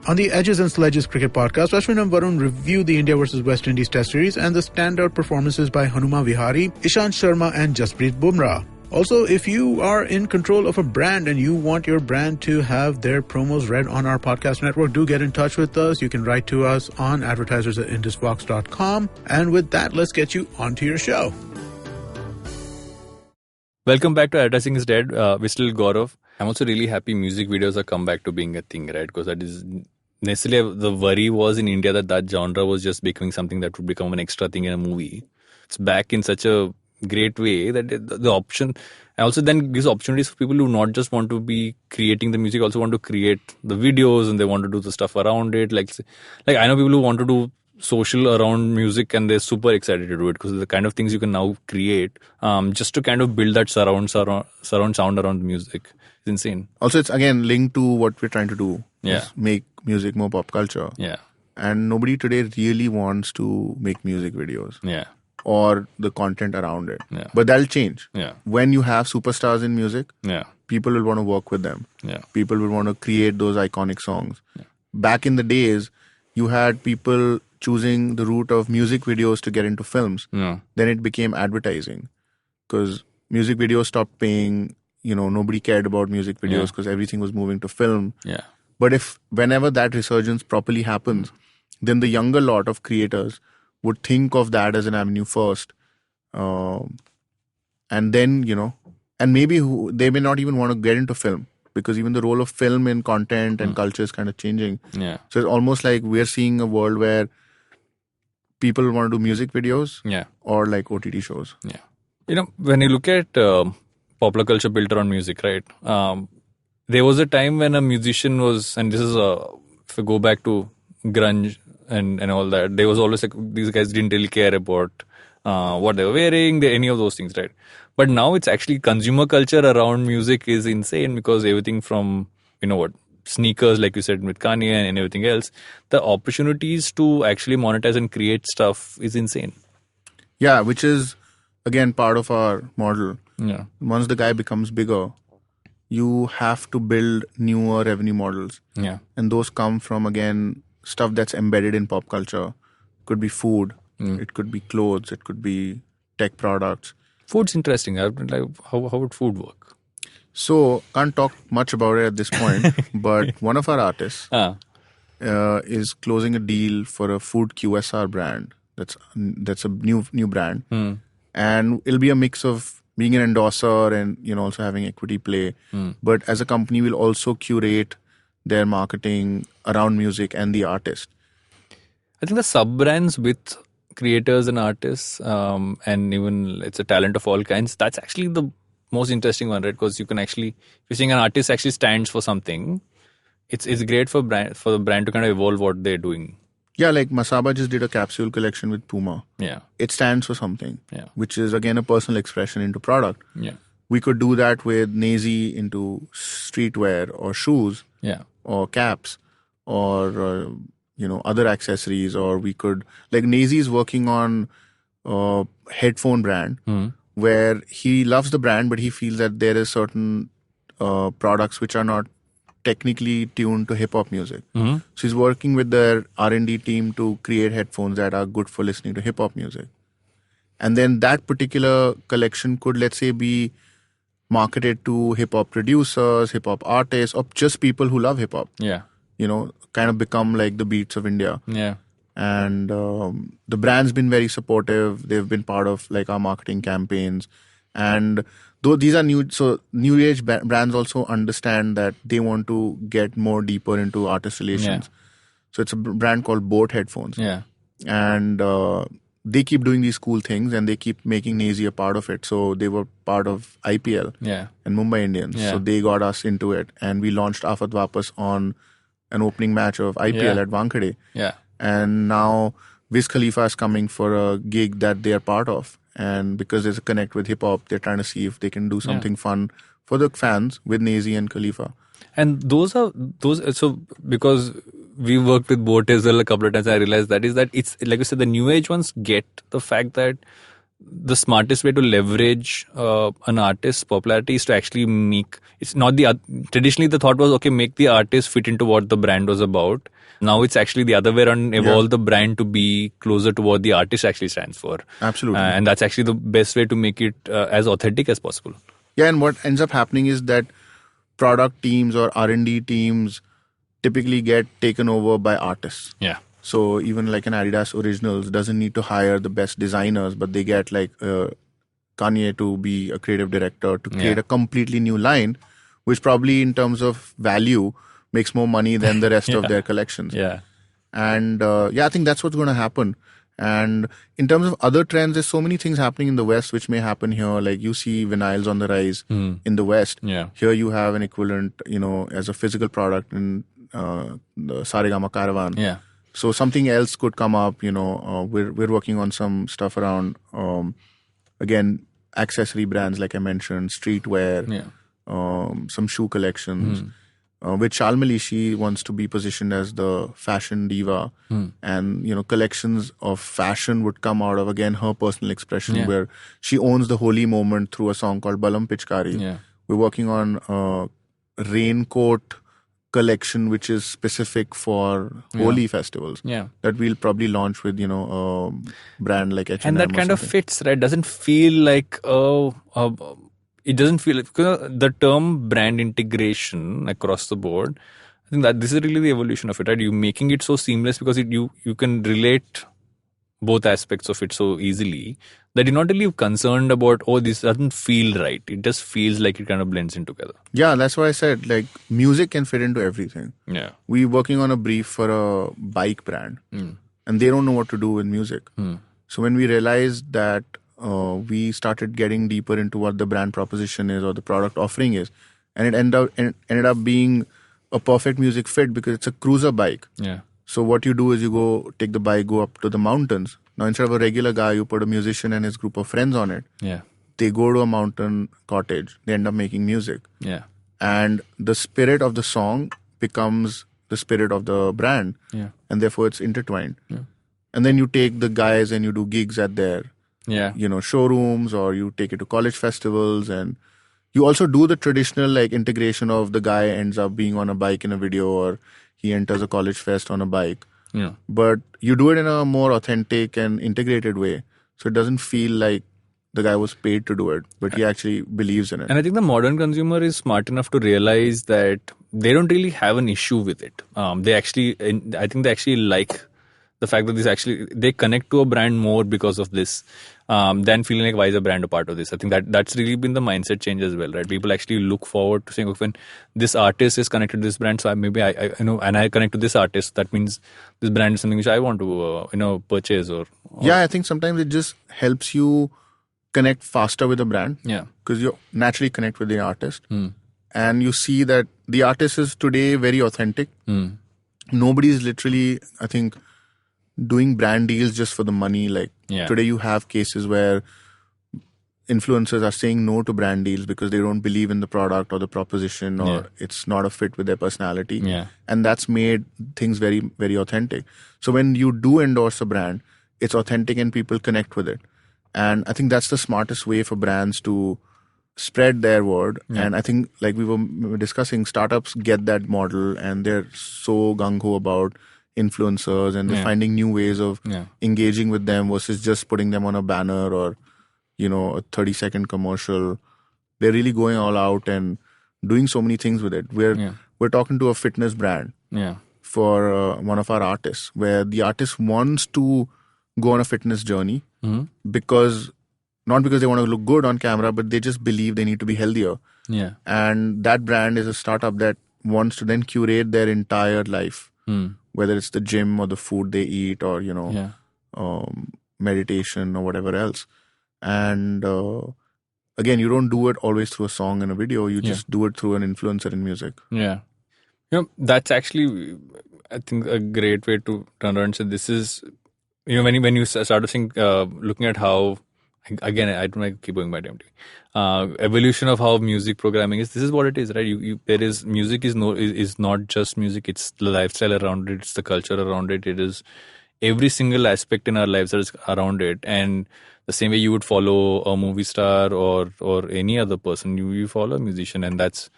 On the Edges and Sledges cricket podcast, Ashwin and Varun review the India vs West Indies Test Series and the standout performances by Hanuma Vihari, Ishant Sharma and Jasprit Bumrah. Also, if you are in control of a brand and you want your brand to have their promos read on our podcast network, do get in touch with us. You can write to us on advertisers@indusvox.com. And with that, let's get you onto your show. Welcome back to Advertising is Dead. We're still Gaurav. I'm also really happy music videos have come back to being a thing, right? Because that is necessarily the worry was in India that genre was just becoming something that would become an extra thing in a movie. It's back in such a great way that the option also then gives opportunities for people who not just want to be creating the music, also want to create the videos and they want to do the stuff around it. Like I know people who want to do social around music and they're super excited to do it because the kind of things you can now create just to kind of build that surround sound around the music. It's insane. Also, it's again linked to what we're trying to do. Yeah. Make music more pop culture. Yeah. And nobody today really wants to make music videos. Yeah. Or the content around it. Yeah. But that'll change. Yeah. When you have superstars in music, people will want to work with them. Yeah. People will want to create those iconic songs. Yeah. Back in the days, you had people choosing the route of music videos to get into films. Yeah. Then it became advertising. Because music videos stopped paying. Nobody cared about music videos because everything was moving to film. Yeah. But whenever that resurgence properly happens, then the younger lot of creators would think of that as an avenue first. And then, and maybe they may not even want to get into film, because even the role of film in content and culture is kind of changing. Yeah. So it's almost like we're seeing a world where people want to do music videos or like OTT shows. Yeah. When you look at popular culture built around music, right? There was a time when a musician was, and this is if you go back to grunge and all that, there was always like, these guys didn't really care about what they were wearing, any of those things, right? But now it's actually consumer culture around music is insane, because everything from, sneakers, like you said, with Kanye and everything else, the opportunities to actually monetize and create stuff is insane. Yeah, which is, again, part of our model. Yeah. Once the guy becomes bigger, you have to build newer revenue models. Yeah. And those come from, again, stuff that's embedded in pop culture. It could be food, it could be clothes, it could be tech products. Food's interesting. Like, how would food work? So, can't talk much about it at this point, but one of our artists is closing a deal for a food QSR brand. That's a new brand. And it'll be a mix of being an endorser and, also having equity play. But as a company, we'll also curate their marketing around music and the artist. I think the sub-brands with creators and artists, and even it's a talent of all kinds, that's actually the most interesting one, right? Because you can actually, if you're saying an artist actually stands for something, it's great for the brand to kind of evolve what they're doing. Yeah, like Masaba just did a capsule collection with Puma. Yeah. It stands for something, which is, again, a personal expression into product. Yeah. We could do that with Nazy into streetwear or shoes or caps or, other accessories. Or we could, like Nazy is working on a headphone brand where he loves the brand, but he feels that there is certain products which are not technically tuned to hip-hop music. So he's working with their R&D team to create headphones that are good for listening to hip-hop music. And then that particular collection could, let's say, be marketed to hip-hop producers, hip-hop artists, or just people who love hip-hop. Yeah. Kind of become like the Beats of India. Yeah. And the brand's been very supportive. They've been part of like our marketing campaigns. And though these are new age brands also understand that they want to get more deeper into artist relations. So it's a brand called Boat Headphones. Yeah. And they keep doing these cool things and they keep making Nazy a part of it. So they were part of IPL and Mumbai Indians. So they got us into it. And we launched Afat Wapas on an opening match of IPL at Wankhede. Yeah. And now Wiz Khalifa is coming for a gig that they are part of. And because there's a connect with hip hop, they're trying to see if they can do something fun for the fans with Nazy and Khalifa. And so because we worked with Boat as well a couple of times, I realized that it's, like you said, the new age ones get the fact that the smartest way to leverage an artist's popularity is to actually make, it's not traditionally the thought was, okay, make the artist fit into what the brand was about. Now it's actually the other way around, evolve the brand to be closer to what the artist actually stands for. Absolutely. And that's actually the best way to make it as authentic as possible. Yeah, and what ends up happening is that product teams or R&D teams typically get taken over by artists. Yeah. So even like an Adidas Originals doesn't need to hire the best designers, but they get like Kanye to be a creative director to create a completely new line, which probably in terms of value makes more money than the rest of their collections. Yeah. And I think that's what's going to happen. And in terms of other trends, there's so many things happening in the West which may happen here. Like you see vinyls on the rise in the West. Yeah. Here you have an equivalent, as a physical product in the Saregama Caravan. Yeah. So something else could come up. We're working on some stuff around again accessory brands like I mentioned, streetwear, some shoe collections. With Shalmali, she wants to be positioned as the fashion diva, and collections of fashion would come out of again her personal expression, where she owns the holy moment through a song called Balam Pichkari. We're working on a raincoat collection which is specific for holy festivals. Yeah. That we'll probably launch with, a brand like H&M. And that kind of fits, right? Doesn't feel like, it doesn't feel like, because the term brand integration across the board, I think that this is really the evolution of it, right? You making it so seamless because you can relate both aspects of it so easily that you're not really concerned about, this doesn't feel right. It just feels like it kind of blends in together. Yeah, that's why I said, like, music can fit into everything. Yeah. We're working on a brief for a bike brand, and they don't know what to do with music. So when we realized that, we started getting deeper into what the brand proposition is or the product offering is, and it ended up being a perfect music fit because it's a cruiser bike. Yeah. So what you do is you take the bike, go up to the mountains. Now, instead of a regular guy, you put a musician and his group of friends on it. Yeah. They go to a mountain cottage. They end up making music. Yeah. And the spirit of the song becomes the spirit of the brand. Yeah. And therefore it's intertwined. Yeah. And then you take the guys and you do gigs at their, showrooms, or you take it to college festivals, and you also do the traditional like integration of the guy ends up being on a bike in a video, or he enters a college fest on a bike. Yeah. But you do it in a more authentic and integrated way. So it doesn't feel like the guy was paid to do it, but he actually believes in it. And I think the modern consumer is smart enough to realize that they don't really have an issue with it. I think they actually like the fact that they connect to a brand more because of this, than feeling like, why is a brand a part of this? I think that's really been the mindset change as well, right? People actually look forward to saying, okay, when this artist is connected to this brand, so I connect to this artist, that means this brand is something which I want to, purchase or. Yeah, I think sometimes it just helps you connect faster with the brand. Yeah. Because you naturally connect with the artist. And you see that the artist is today very authentic. Nobody is literally, I think, doing brand deals just for the money. Like today you have cases where influencers are saying no to brand deals because they don't believe in the product or the proposition, or it's not a fit with their personality. Yeah. And that's made things very, very authentic. So when you do endorse a brand, it's authentic and people connect with it. And I think that's the smartest way for brands to spread their word. And I think, like we were discussing, startups get that model and they're so gung-ho about influencers, and they're finding new ways of engaging with them versus just putting them on a banner or, a 30-second commercial. They're really going all out and doing so many things with it. We're talking to a fitness brand for one of our artists, where the artist wants to go on a fitness journey because not because they want to look good on camera, but they just believe they need to be healthier. Yeah. And that brand is a startup that wants to then curate their entire life, whether it's the gym or the food they eat or, meditation or whatever else. And again, you don't do it always through a song and a video. You just do it through an influencer in music. Yeah. That's actually, I think, a great way to turn around and say this is, when you start to think, looking at how, again, I don't like keep going by MTV, evolution of how music programming is. This is what it is, right? There is music is not just music. It's the lifestyle around it. It's the culture around it. It is every single aspect in our lives that is around it. And the same way you would follow a movie star or any other person, you follow a musician, and that's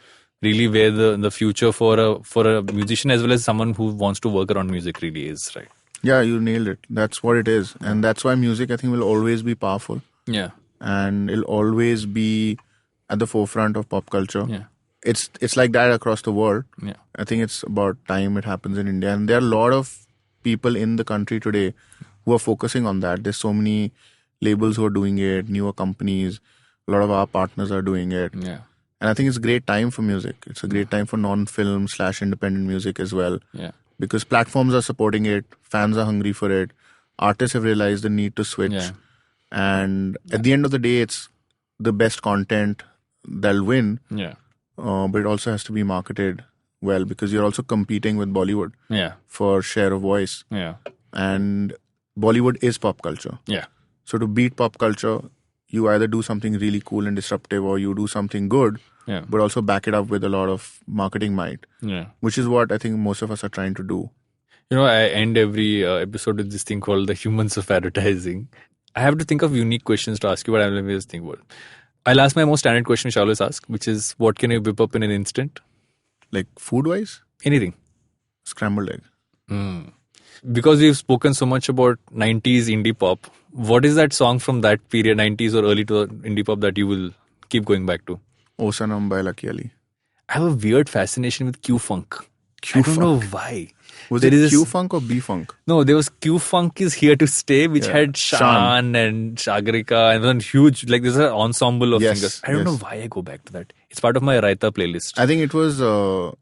really where the future for a musician as well as someone who wants to work around music really is, right? Yeah, you nailed it. That's what it is. And that's why music, I think, will always be powerful. Yeah. And it'll always be at the forefront of pop culture. Yeah. It's like that across the world. Yeah. I think it's about time it happens in India. And there are a lot of people in the country today who are focusing on that. There's so many labels who are doing it, newer companies. A lot of our partners are doing it. Yeah. And I think it's a great time for music. It's a great time for non-film / independent music as well. Yeah. Because platforms are supporting it. Fans are hungry for it. Artists have realized the need to switch. Yeah. And at the end of the day, it's the best content that'll win. Yeah. But it also has to be marketed well, because you're also competing with Bollywood for share of voice. Yeah. And Bollywood is pop culture. Yeah. So to beat pop culture, you either do something really cool and disruptive, or you do something good, but also back it up with a lot of marketing might. Yeah. Which is what I think most of us are trying to do. I end every episode with this thing called the humans of advertising. I have to think of unique questions to ask you, but I'll always think about it. I'll ask my most standard question which I always ask, which is, what can you whip up in an instant? Like food-wise? Anything. Scrambled egg. Because we've spoken so much about 90s indie pop, what is that song from that period, 90s or early to indie pop, that you will keep going back to? O Sanam by Lucky Ali. I have a weird fascination with Q-Funk. I don't know why. Was There it is Q-Funk or B-Funk? No, there was Q-Funk is Here to Stay, which had Shan and Sagarika, and then huge, like there's an ensemble of singers. I don't know why I go back to that. It's part of my Raita playlist. I think it was a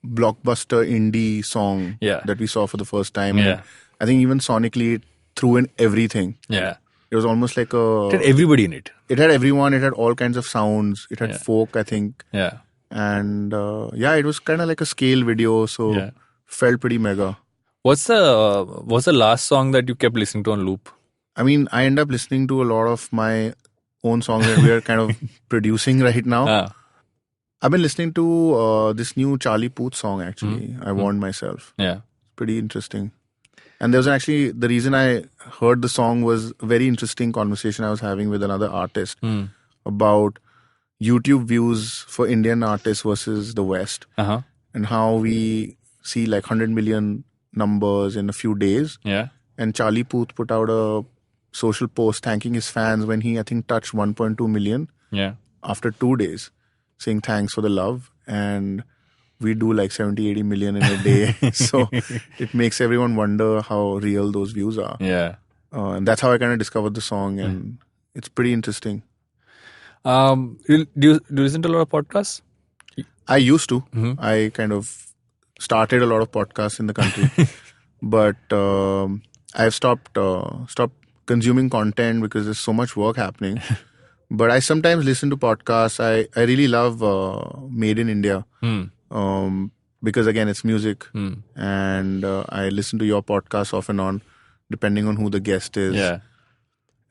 blockbuster indie song that we saw for the first time. Yeah. I think even sonically it threw in everything. Yeah. It was almost like a... It had everybody in it. It had everyone. It had all kinds of sounds. It had folk, I think. Yeah. And it was kind of like a scale video, so felt pretty mega. What's the last song that you kept listening to on loop? I mean, I end up listening to a lot of my own songs that we are kind of producing right now. I've been listening to this new Charlie Puth song, actually. I Warned Myself. Yeah. Pretty interesting. And there was actually, the reason I heard the song was a very interesting conversation I was having with another artist about YouTube views for Indian artists versus the West. And how we see like 100 million numbers in a few days. Yeah. And Charlie Puth put out a social post thanking his fans when he, I think, touched 1.2 million after 2 days, saying thanks for the love. And we do like 70-80 million in a day. So it makes everyone wonder how real those views are. Yeah. And that's how I kind of discovered the song, and it's pretty interesting. Do you listen to a lot of podcasts? I used to. I kind of started a lot of podcasts in the country. But I've stopped consuming content because there's so much work happening. But I sometimes listen to podcasts. I really love Made in India. Because again, it's music. And I listen to your podcast off and on, depending on who the guest is. Yeah.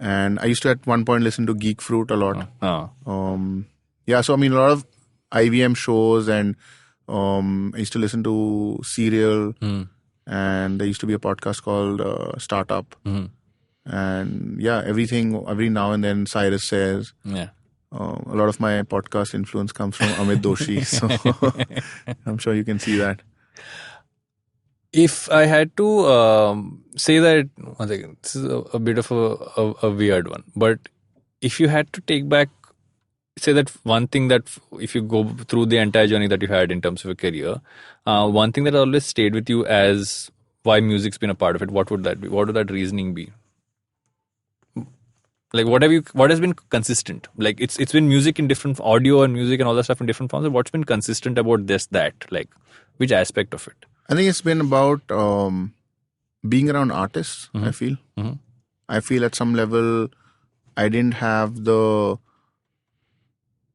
And I used to at one point listen to Geek Fruit a lot. So I mean, a lot of IVM shows, and I used to listen to Serial. And there used to be a podcast called Startup. And every now and then Cyrus Says. Yeah. A lot of my podcast influence comes from Amit Doshi. So I'm sure you can see that. If I had to say that, one second, this is a bit of a weird one, but if you had to take back, say that one thing that if you go through the entire journey that you had in terms of a career, one thing that always stayed with you as why music's been a part of it, what would that be? What would that reasoning be? Like what has been consistent? Like it's been music in different audio and music and all that stuff in different forms. What's been consistent about that? Like which aspect of it? I think it's been about being around artists, I feel. I feel at some level I didn't have the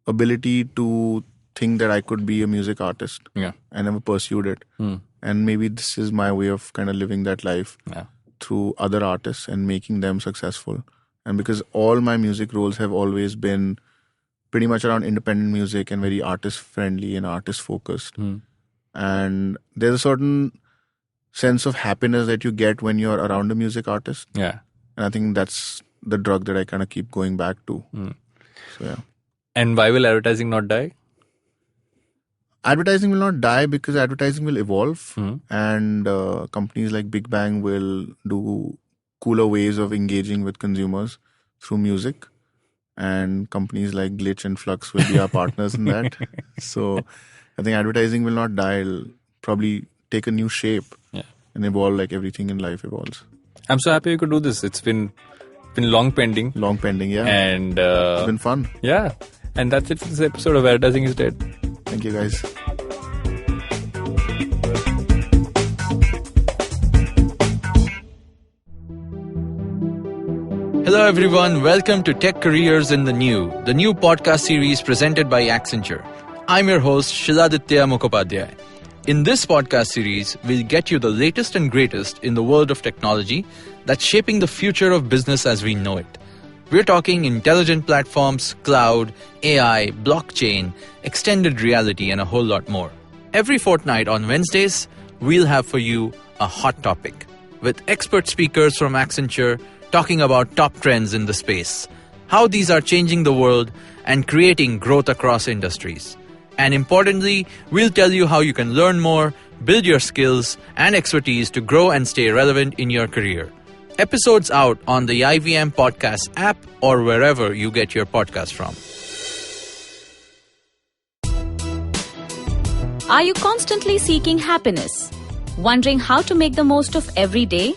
ability to think that I could be a music artist. Yeah. I never pursued it. And maybe this is my way of kind of living that life through other artists and making them successful. And because all my music roles have always been pretty much around independent music and very artist friendly and artist focused. And there's a certain sense of happiness that you get when you're around a music artist. Yeah. And I think that's the drug that I kind of keep going back to. So, yeah. And why will advertising not die? Advertising will not die because advertising will evolve. And companies like Big Bang will do cooler ways of engaging with consumers through music. And companies like Glitch and Flux will be our partners in that. So I think advertising will not die. It'll probably take a new shape and evolve like everything in life evolves. I'm so happy you could do this. It's been long pending. Long pending, yeah. And it's been fun. Yeah. And that's it for this episode of Advertising is Dead. Thank you, guys. Hello everyone, welcome to Tech Careers in the New podcast series presented by Accenture. I'm your host, Shiladitya Mukhopadhyay. In this podcast series, we'll get you the latest and greatest in the world of technology that's shaping the future of business as we know it. We're talking intelligent platforms, cloud, AI, blockchain, extended reality, and a whole lot more. Every fortnight on Wednesdays, we'll have for you a hot topic with expert speakers from Accenture talking about top trends in the space, how these are changing the world and creating growth across industries. And importantly, we'll tell you how you can learn more, build your skills and expertise to grow and stay relevant in your career. Episodes out on the IVM Podcast app or wherever you get your podcast from. Are you constantly seeking happiness? Wondering how to make the most of every day?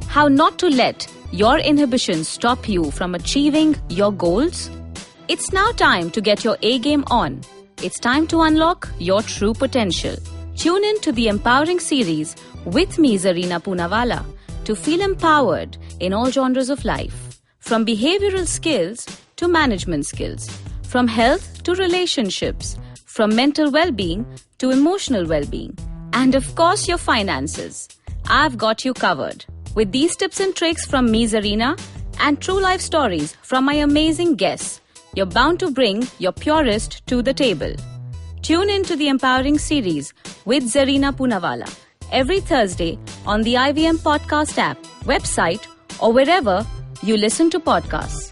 How not to let your inhibitions stop you from achieving your goals? It's now time to get your A game on. It's time to unlock your true potential. Tune in to the Empowering series with me, Zarina Poonawalla, to feel empowered in all genres of life. From behavioral skills to management skills. From health to relationships. From mental well-being to emotional well-being. And of course, your finances. I've got you covered. With these tips and tricks from me, Zarina, and true life stories from my amazing guests, you're bound to bring your purest to the table. Tune in to the Empowering series with Zarina Poonawalla every Thursday on the IVM Podcast app, website, or wherever you listen to podcasts.